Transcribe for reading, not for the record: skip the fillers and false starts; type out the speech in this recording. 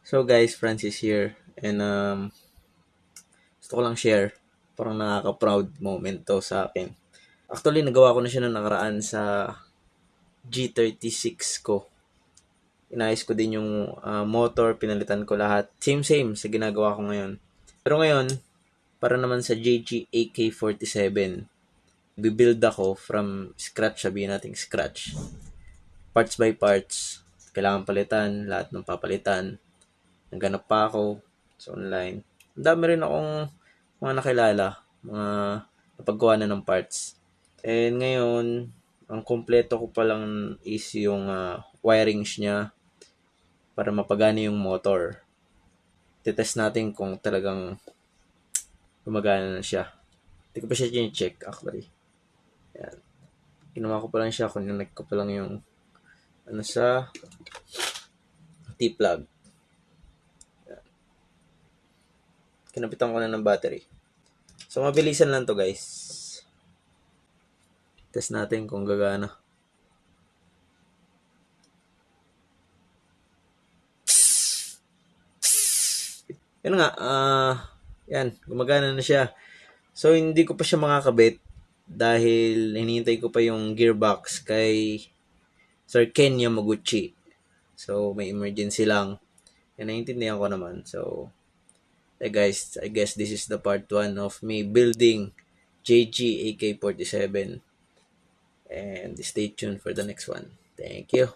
So guys, Francis here. And gusto ko lang share. Parang nakaka-proud moment to sa akin. Actually, nagawa ko na siya nung nakaraan sa G36 ko. Inayos ko din yung motor, pinalitan ko lahat. Same sa ginagawa ko ngayon. Pero ngayon, para naman sa JG AK-47, bibuild ako from scratch, sabihin natin scratch. Parts by parts. Kailangan palitan, lahat ng papalitan. Naghanap pa ako sa online. Ang dami rin akong mga nakilala, mga napaggawa na ng parts. And ngayon, ang kompleto ko pa lang is yung wirings niya para mapagana yung motor. Titest natin kung talagang gumagana na siya. Hindi ko pa siya check actually. Yan. Ginawa ko pa lang siya, connect ko pa lang yung sa T-plug. Kinapitan ko na ng battery. So, mabilisan lang to guys. Test natin kung gagana. Yan nga, yan, gumagana na siya. So, hindi ko pa siya makakabit dahil hinihintay ko pa yung gearbox kay Sir Ken Yamaguchi. So, may emergency lang. Yan, naiintindihan ko naman. So, guys, I guess this is the part 1 of me building JG AK-47. And stay tuned for the next one. Thank you.